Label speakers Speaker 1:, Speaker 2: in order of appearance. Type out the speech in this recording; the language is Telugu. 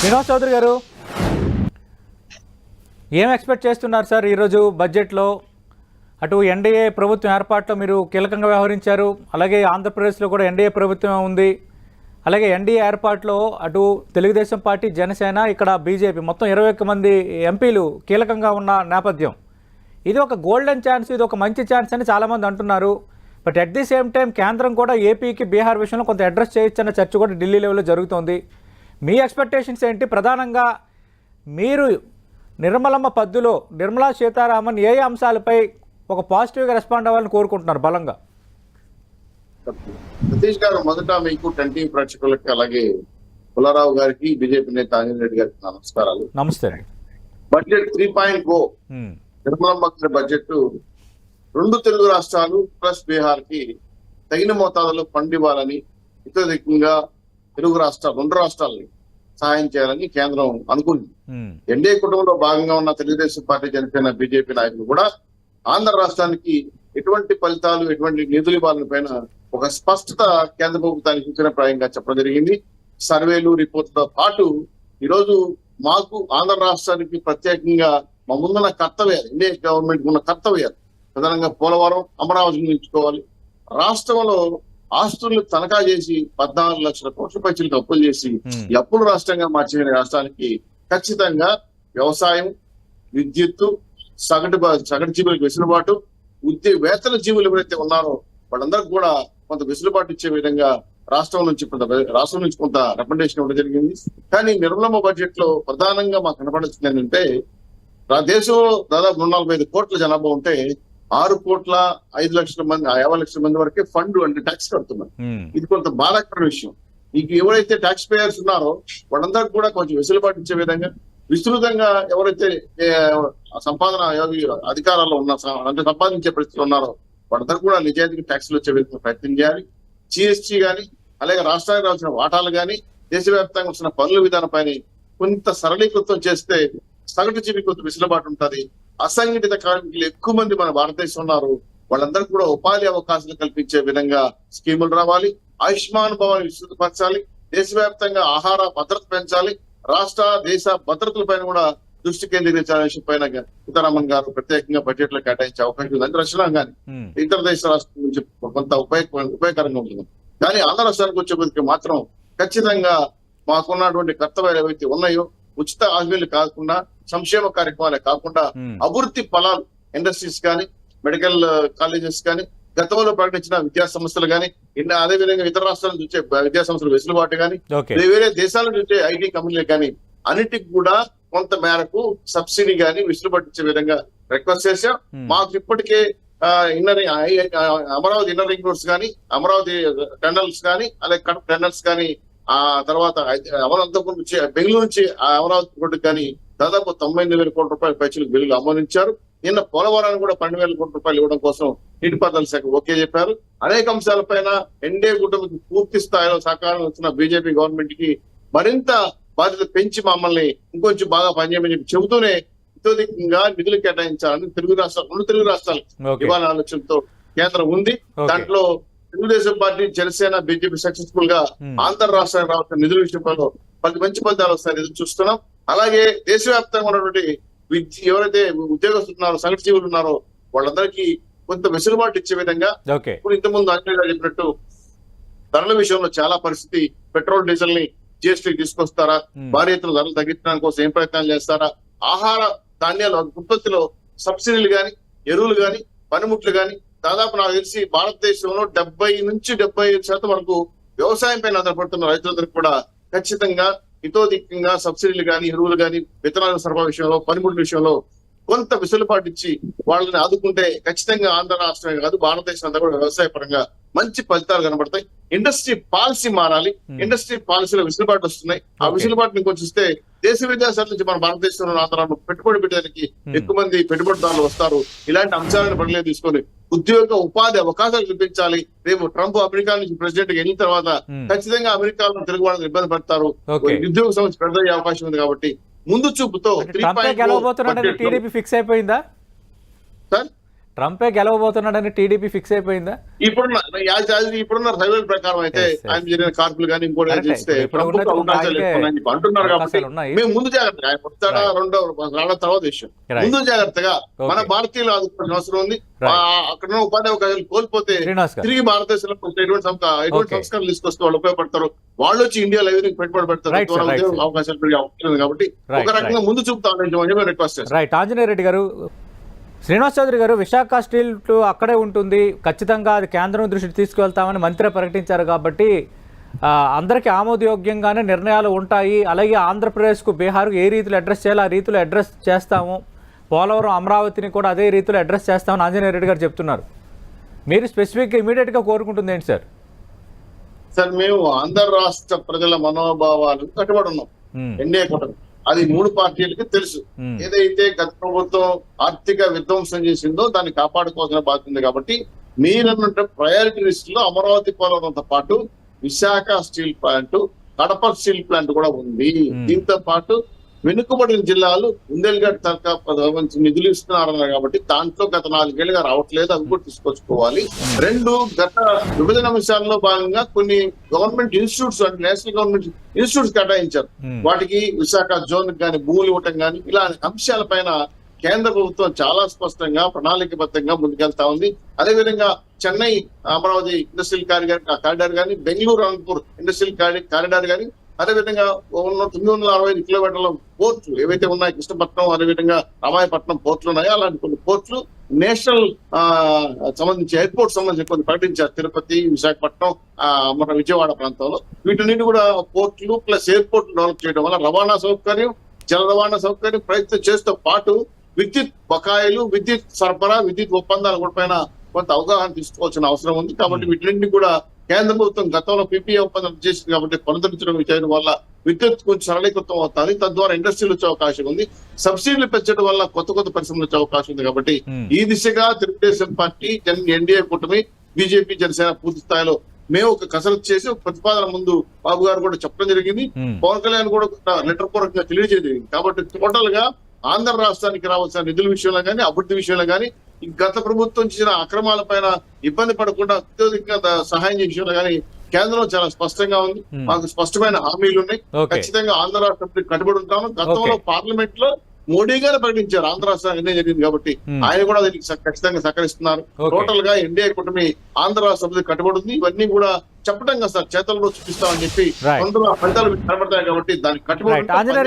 Speaker 1: శ్రీనివాస్ చౌదరి గారు ఏం ఎక్స్పెక్ట్ చేస్తున్నారు సార్ ఈరోజు బడ్జెట్లో? అటు ఎన్డీఏ ప్రభుత్వం ఏర్పాటులో మీరు కీలకంగా వ్యవహరించారు, అలాగే ఆంధ్రప్రదేశ్లో కూడా ఎన్డీఏ ప్రభుత్వం ఉంది. అలాగే ఎన్డీఏ ఏర్పాటులో అటు తెలుగుదేశం పార్టీ, జనసేన, ఇక్కడ బీజేపీ మొత్తం 21 మంది ఎంపీలు కీలకంగా ఉన్న నేపథ్యం. ఇది ఒక గోల్డెన్ ఛాన్స్, ఇది ఒక మంచి ఛాన్స్ అని చాలామంది అంటున్నారు. But at the same time కేంద్రం కూడా ఏపీకి, బీహార్ విషయంలో కొంత అడ్రస్ చేయొచ్చన్న చర్చ కూడా ఢిల్లీ లెవెల్లో జరుగుతోంది. మీ ఎక్స్పెక్టేషన్స్ ఏంటి? ప్రధానంగా మీరు నిర్మలమ్మ పద్దులో నిర్మలా సీతారామన్ ఏ అంశాలపై ఒక పాజిటివ్గా రెస్పాండ్ అవ్వాలని కోరుకుంటున్నారు బలంగా?
Speaker 2: సతీష్ గారు, మొదట మీకు 10 ప్రేక్షకులకి, అలాగే పుల్లారావు గారికి, బీజేపీ నేత ఆంజనేయ రెడ్డి గారికి నమస్కారాలు.
Speaker 1: నమస్తే.
Speaker 2: బడ్జెట్ 3.0 నిర్మలమ్మ బడ్జెట్ 2 తెలుగు రాష్ట్రాలు ప్లస్ బీహార్ కి తగిన మోతాదులో ఫండ్ ఇవ్వాలని, ఇతర తెలుగు రాష్ట్రాలు 2 రాష్ట్రాలని సహాయం చేయాలని కేంద్రం అనుకుంది. ఎన్డీఏ కుటుంబంలో భాగంగా ఉన్న తెలుగుదేశం పార్టీ, జనసేన, బీజేపీ నాయకులు కూడా ఆంధ్ర రాష్ట్రానికి ఎటువంటి ఫలితాలు, ఎటువంటి నిధులు ఇవ్వాలని పైన ఒక స్పష్టత కేంద్ర ప్రభుత్వానికి సూచనప్రాయంగా చెప్పడం జరిగింది. సర్వేలు, రిపోర్టులతో పాటు ఈరోజు మాకు ఆంధ్ర రాష్ట్రానికి ప్రత్యేకంగా మా ముందున్న కర్తవ్యాలు, ఎన్డీఏ గవర్నమెంట్ ఉన్న కర్తవ్యాలు ప్రధానంగా పోలవరం, అమరావతి నిలుచుకోవాలి. రాష్ట్రంలో ఆస్తులను తనఖా చేసి 14 లక్షల కోట్ల పైచలకు అప్పులు చేసి ఈ అప్పుల రాష్ట్రంగా మార్చిన రాష్ట్రానికి ఖచ్చితంగా వ్యవసాయం, విద్యుత్తు, సగటు జీవులకు వెసులుబాటు, వేతన జీవులు ఎవరైతే ఉన్నారో వాళ్ళందరికీ కూడా కొంత వెసులుబాటు ఇచ్చే విధంగా రాష్ట్రం నుంచి కొంత రికమెండేషన్ ఇవ్వడం జరిగింది. కానీ నిర్మలమ్మ బడ్జెట్ లో ప్రధానంగా మాకు కనపడుతుంది ఏంటంటే, దేశంలో దాదాపు 145 కోట్ల జనాభా ఉంటే 6,05 లక్షల మంది, 50 లక్షల మంది వరకే ఫండ్ అంటే ట్యాక్స్ కడుతున్నారు. ఇది కొంత బాధాకర విషయం. మీకు ఎవరైతే ట్యాక్స్ పేయర్స్ ఉన్నారో వాళ్ళందరికీ కూడా కొంచెం వెసులుబాటు ఇచ్చే విధంగా విస్తృతంగా ఎవరైతే సంపాదన అధికారాల్లో ఉన్న అంటే సంపాదించే పరిస్థితులు ఉన్నారో వాళ్ళందరూ కూడా నిజాయితీగా ట్యాక్స్లు వచ్చే విధంగా ప్రయత్నం చేయాలి. జిఎస్టీ గానీ, అలాగే రాష్ట్రానికి రావాల్సిన వాటాలు గానీ, దేశవ్యాప్తంగా వచ్చిన పన్నుల విధానం పైన కొంత సరళీకృతం చేస్తే సగటు జీవికి కొంత వెసులుబాటు ఉంటుంది. అసంఘటిత కార్మికులు ఎక్కువ మంది మన భారతదేశం ఉన్నారు. వాళ్ళందరికీ కూడా ఉపాధి అవకాశాలు కల్పించే విధంగా స్కీములు రావాలి. ఆయుష్మాన్ భవన్ విస్తృతపరచాలి. దేశవ్యాప్తంగా ఆహార భద్రత పెంచాలి. రాష్ట్ర, దేశ భద్రతల పైన కూడా దృష్టి కేంద్రీకరించాలనే విషయం పైన సీతారామన్ గారు ప్రత్యేకంగా బడ్జెట్ లో కేటాయించే అవకాశం ఉంది. అంటే రక్షణ కానీ ఇతర దేశ రాష్ట్రాల నుంచి కొంత ఉపయోగకరంగా ఉంటుంది. కానీ ఆంధ్ర రాష్ట్రానికి వచ్చేప్పటికి మాత్రం ఖచ్చితంగా మాకున్నటువంటి కర్తవ్యాలు ఏవైతే ఉన్నాయో, ఉచిత హామీలు కాకుండా, సంక్షేమ కార్యక్రమాలే కాకుండా అభివృద్ధి ఫలాలు, ఇండస్ట్రీస్ కానీ, మెడికల్ కాలేజెస్ కానీ, గతంలో ప్రకటించిన విద్యా సంస్థలు కానీ, అదే విధంగా ఇతర రాష్ట్రాల నుంచి విద్యా సంస్థలు వెసులుబాటు కానీ, వేరే దేశాల నుంచి ఐటీ కంపెనీలు కానీ అన్నిటికి కూడా కొంత మేరకు సబ్సిడీ కానీ వెసులుబాటు ఇచ్చే విధంగా రిక్వెస్ట్ చేశాం. మాకు ఇప్పటికే అమరావతి ఇన్నర్ రింగ్ రోడ్స్ కానీ, అమరావతి టన్నల్స్ కానీ, అలాగే కడప టన్నల్స్ కానీ, ఆ తర్వాత అమరావతి నుంచి బెంగళూరు నుంచి అమరావతి రోడ్డు కానీ దాదాపు 99,000 కోట్ల రూపాయల పైచలకు బిల్లులు ఆమోదించారు. నిన్న పోలవరానికి కూడా 12,000 కోట్ల రూపాయలు ఇవ్వడం కోసం నీటిపారుదల శాఖ ఓకే చెప్పారు. అనేక అంశాలపైన ఎన్డీఏ కూటమికి పూర్తి స్థాయిలో సహకారం వచ్చిన బీజేపీ గవర్నమెంట్ కి మరింత బాధ్యత పెంచి మమ్మల్ని ఇంకొంచెం బాగా పనిచేయమని చెప్పి చెబుతూనే ఇతోధికంగా నిధులు కేటాయించాలని 2 తెలుగు రాష్ట్రాలు ఇవాళ ఆలోచనతో కేంద్రం ఉంది. దాంట్లో Telugu Desam party, Janasena, BJP successful గా ఆంధ్ర రాష్ట్రానికి రావాల్సిన నిధుల విషయంలో మంచి ఫలితాలు వస్తాయని ఎదురు చూస్తున్నాం. అలాగే దేశవ్యాప్తంగా ఉన్నటువంటి ఎవరైతే ఉద్యోగస్తులు ఉన్నారో, సగటు జీవులు ఉన్నారో వాళ్ళందరికీ కొంత వెసులుబాటు ఇచ్చే విధంగా ఇప్పుడు ఇంతకుముందు ఆంజనేయ గారు చెప్పినట్టు ధరల విషయంలో చాలా పరిస్థితి, పెట్రోల్, డీజిల్ ని జిఎస్టీ తీసుకొస్తారా, భారీ ఎత్తున ధరలు తగ్గించడానికి కోసం ఏం ప్రయత్నాలు చేస్తారా, ఆహార ధాన్యాల ఉత్పత్తిలో సబ్సిడీలు గాని, ఎరువులు గాని, పనిముట్లు గాని, దాదాపు నాకు తెలిసి భారతదేశంలో 70 నుంచి 75% వరకు వ్యవసాయం పైన ఆధారపడుతున్న రైతులందరికీ కూడా ఖచ్చితంగా ఇతోధికంగా సబ్సిడీలు గాని, ఎరువులు గాని, విత్తనాల సరఫరా విషయంలో, పనిముట్ల విషయంలో కొంత వెసులుబాటు ఇచ్చి వాళ్ళని ఆదుకుంటే ఖచ్చితంగా ఆంధ్ర రాష్ట్రమే కాదు భారతదేశం అంతా కూడా వ్యవసాయ పరంగా మంచి ఫలితాలు కనబడతాయి. ఇండస్ట్రీ పాలసీ మారాలి. ఇండస్ట్రీ పాలసీలో వెసులుబాటు వస్తున్నాయి. ఆ వెసులుబాటుని కొంచెం ఇస్తే దేశ విదేశాల నుంచి మన భారతదేశంలో ఆంధ్రాలో పెట్టుబడి పెట్టడానికి ఎక్కువ మంది పెట్టుబడిదారులు వస్తారు. ఇలాంటి అంశాలను పరిగణలోకి తీసుకొని ఉద్యోగ ఉపాధి అవకాశాలు కల్పించాలి. రేపు ట్రంప్ అమెరికా నుంచి ప్రెసిడెంట్ గా వెళ్ళిన తర్వాత ఖచ్చితంగా అమెరికాలో తెలుగు వాళ్ళని ఇబ్బంది పడతారు. ఉద్యోగ సమస్య పెద్దయ్యే అవకాశం ఉంది. కాబట్టి ముందు చూపుతో
Speaker 1: టీడీపీ ఫిక్స్ అయిపోయిందా సార్? ట్రంపే గెలవబోతున్నాడని టీడీపీ ఫిక్స్ అయిపోయిందా?
Speaker 2: ఇప్పుడున్న సర్వేల ప్రకారం అయితే ఆయన జరిగిన కార్పులు కానీ ఇంకోటి
Speaker 1: Correct.
Speaker 2: చూస్తే
Speaker 1: ఇప్పుడు
Speaker 2: ట్రంప్
Speaker 1: ఉన్నది
Speaker 2: అవకాశాలు
Speaker 1: ఆయనకే
Speaker 2: ఎక్కువ ఉన్నాయని చెప్పి అంటున్నారు కాబట్టి
Speaker 1: అవకాశాలు ఉన్నాయి.
Speaker 2: మేము ముందు జాగ్రత్తగా ఆయన వస్తాడా రెండో రాళ్ళ తర్వాత విషయం
Speaker 1: Right.
Speaker 2: ముందు జాగ్రత్తగా మన
Speaker 1: Okay.
Speaker 2: భారతీయులు ఆదుకోవాల్సిన అవసరం ఉంది.
Speaker 1: Right.
Speaker 2: అక్కడ ఉపాధి అవకాశాలు కోల్పోతే
Speaker 1: శ్రీనివాస్ గారు.
Speaker 2: తిరిగి భారతదేశంలో ఎటువంటి
Speaker 1: Okay.
Speaker 2: సంస్కరణలు తీసుకొస్తే వాళ్ళు ఉపయోగపడతారు. వాళ్ళు వచ్చి ఇండియాలో ఎవరికి పెట్టుబడి పెడతారు.
Speaker 1: Right, sir. Right, sir.
Speaker 2: అవకాశాలు పెరిగే అవకాశం ఉంది కాబట్టి
Speaker 1: Right,
Speaker 2: ఒక రకంగా ముందు చూపుతామని రిక్వెస్ట్ చేస్తాం.
Speaker 1: రైట్. ఆంజనేయ రెడ్డి గారు, శ్రీనివాస్ చౌదరి గారు, విశాఖ స్టీల్ అక్కడే ఉంటుంది, ఖచ్చితంగా అది కేంద్రం దృష్టికి తీసుకువెళ్తామని మంత్రి ప్రకటించారు కాబట్టి అందరికీ ఆమోదయోగ్యంగానే నిర్ణయాలు ఉంటాయి. అలాగే ఆంధ్రప్రదేశ్కు బీహార్కు ఏ రీతిలో అడ్రస్ చేయాలో ఆ రీతిలో అడ్రస్ చేస్తాము, పోలవరం అమరావతిని కూడా అదే రీతిలో అడ్రస్ చేస్తామని ఆంజనేయ రెడ్డి గారు చెప్తున్నారు. మీరు స్పెసిఫిక్గా ఇమీడియట్గా కోరుకుంటుంది ఏంటి సార్?
Speaker 2: సార్ మేము ఆంధ్ర రాష్ట్ర ప్రజల మనోభావాలు కట్టుబడి ఉన్నాం. ఎన్డీఏ కూటమి అది 3 పార్టీలకి తెలుసు. ఏదైతే గత ప్రభుత్వం ఆర్థిక విధ్వంసం చేసిందో దాన్ని కాపాడుకోవాల్సిన బాధ్యత ఉంది. కాబట్టి మీరన్నట్టు ప్రయారిటీ లిస్ట్ లో అమరావతి పోలవరంతో పాటు Visakha steel plant, Kadapa steel plant కూడా ఉంది. దీంతో పాటు వెనుకబడిన జిల్లాలు బుందేల్ఘట్ తరకా నిధులు ఇస్తున్నారన్నారు కాబట్టి దాంట్లో గత 4 ఏళ్ళుగా రావట్లేదు, అవి కూడా తీసుకొచ్చుకోవాలి. 2 గత విభజన అంశాల్లో భాగంగా కొన్ని గవర్నమెంట్ ఇన్స్టిట్యూట్స్ అంటే నేషనల్ గవర్నమెంట్ ఇన్స్టిట్యూట్స్ కేటాయించారు. వాటికి విశాఖ జోన్ కానీ భూములు ఇవ్వటం కానీ ఇలా అంశాలపైన కేంద్ర ప్రభుత్వం చాలా స్పష్టంగా ప్రణాళికబద్ధంగా ముందుకెళ్తా ఉంది. అదేవిధంగా చెన్నై అమరావతి ఇండస్ట్రియల్ కారిడార్ కానీ, బెంగళూరు అనంతపూర్ ఇండస్ట్రియల్ కారిడార్ కానీ, అదేవిధంగా 965 కిలోమీటర్ల పోర్ట్లు ఏవైతే ఉన్నాయి, కృష్ణపట్నం అదేవిధంగా రామాయపట్నం పోర్ట్లు ఉన్నాయో అలాంటి కొన్ని పోర్ట్లు నేషనల్ సంబంధించి ఎయిర్పోర్ట్ సంబంధించి కొన్ని ప్రకటించారు. తిరుపతి, విశాఖపట్నం, మన విజయవాడ ప్రాంతంలో వీటన్నిటి కూడా పోర్ట్లు ప్లస్ ఎయిర్పోర్ట్లు డెవలప్ చేయడం వల్ల రవాణా సౌకర్యం, జల రవాణా సౌకర్యం ప్రయత్నం చేస్తూ పాటు విద్యుత్ బకాయిలు, విద్యుత్ సరఫరా, విద్యుత్ ఒప్పందాల కూడా పైన కొంత అవగాహన తీసుకోవాల్సిన అవసరం ఉంది. కాబట్టి వీటిని కూడా కేంద్ర ప్రభుత్వం గతంలో పీపీఏ ఒప్పందం చేసింది కాబట్టి పునరుద్ధరించడం చేయడం వల్ల విద్యుత్ కొంచెం సరళీకృతం అవుతుంది. తద్వారా ఇండస్ట్రీలు వచ్చే అవకాశం ఉంది. సబ్సిడీలు పెంచడం వల్ల కొత్త పరిశ్రమలు వచ్చే అవకాశం ఉంది. కాబట్టి ఈ దిశగా తెలుగుదేశం పార్టీ, ఎన్డీఏ కూటమి, బీజేపీ, జనసేన పూర్తి స్థాయిలో మేము ఒక కసరత్తు చేసి ఒక ప్రతిపాదన ముందు బాబు గారు కూడా చెప్పడం జరిగింది. పవన్ కళ్యాణ్ కూడా లెటర్ పూర్వకంగా తెలియజేయడం జరిగింది. కాబట్టి టోటల్ గా ఆంధ్ర రాష్ట్రానికి రావాల్సిన నిధుల విషయంలో కానీ, అభివృద్ధి విషయంలో కానీ, గత ప్రభుత్వం చేసిన అక్రమాల పైన ఇబ్బంది పడకుండా అత్యధికంగా సహాయం చేసే విషయంలో కానీ కేంద్రం చాలా స్పష్టంగా ఉంది. మాకు స్పష్టమైన హామీలు ఉన్నాయి. ఖచ్చితంగా ఆంధ్ర రాష్ట్రం కట్టుబడి ఉంటాము. గతంలో పార్లమెంట్ లో మోడీ గారు ప్రకటించారు ఆంధ్ర రాష్ట్రానికి ఎన్డీఏ జరిగింది కాబట్టి ఆయన కూడా దీనికి ఖచ్చితంగా సహకరిస్తున్నారు. టోటల్ గా ఎన్డీఏ కూటమి ఆంధ్ర రాష్ట్రం కట్టుబడి ఉంది. ఇవన్నీ కూడా చెప్పడం కదా సార్, చేతల్లో చూపిస్తామని చెప్పి ఫలితాలు కనబడతాయి కాబట్టి దానికి కట్టుబడి